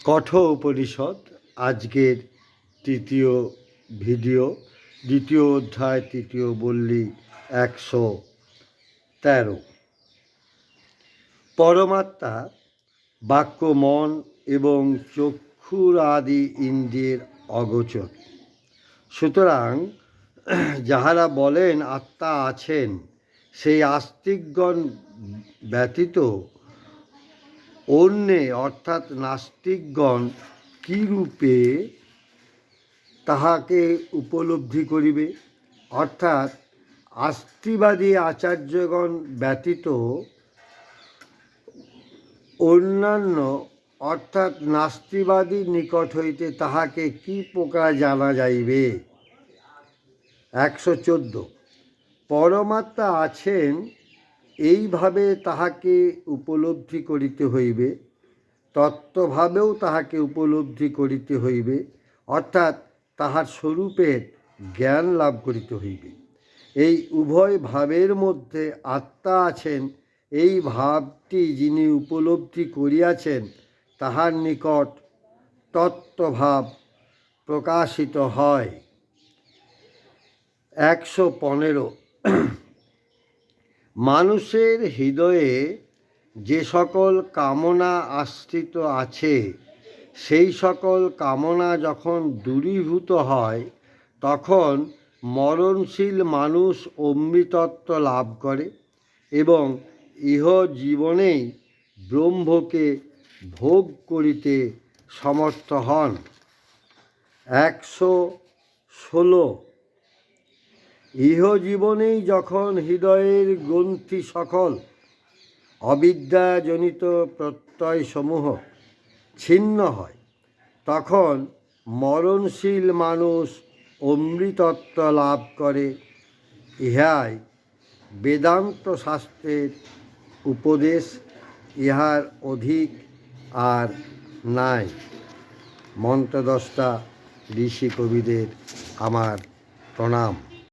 কঠোর উপনিষদ আজকের তৃতীয় ভিডিও, দ্বিতীয় অধ্যায়, তৃতীয় বল্লী 113। পরমাত্মা বাক্য, মন এবং চক্ষুর আদি ইন্দ্রিয়ের অগোচর। সুতরাং যাহারা বলেন আত্মা আছেন, সেই আস্তিকগণ ব্যতীত অন্যে অর্থাৎ নাস্তিকগণ কীরূপে তাহাকে উপলব্ধি করিবে? অর্থাৎ আস্তিবাদী আচার্যগণ ব্যতীত অন্যান্য অর্থাৎ নাস্তিবাদীর নিকট হইতে তাহাকে কি প্রকার জানা যাইবে? 114। পরমাত্মা আছেন এইভাবে তাহাকে উপলব্ধি করিতে হইবে, তত্ত্বভাবেও তাহাকে উপলব্ধি করিতে হইবে, অর্থাৎ তাহার স্বরূপের জ্ঞান লাভ করিতে হইবে। এই উভয় ভাবের মধ্যে আত্মা আছেন এই ভাবটি যিনি উপলব্ধি করিয়াছেন, তাহার নিকট তত্ত্বভাব প্রকাশিত হয়। 115। মানুষের হৃদয়ে যে সকল কামনা আশ্রিত আছে, সেই সকল কামনা যখন দূরীভূত হয়, তখন মরণশীল মানুষ অমৃতত্ব লাভ করে এবং ইহ জীবনেই ব্রহ্মকে ভোগ করিতে সমর্থ হন। 116। ইহজীবনেই যখন হৃদয়ের গ্রন্থি সকল অবিদ্যাজনিত প্রত্যয়সমূহ ছিন্ন হয়, তখন মরণশীল মানুষ অমৃতত্ব লাভ করে। ইহাই বেদান্ত শাস্ত্রের উপদেশ, ইহার অধিক আর নাই। মন্ত্রদ্রষ্টা ঋষি কবিদের আমার প্রণাম।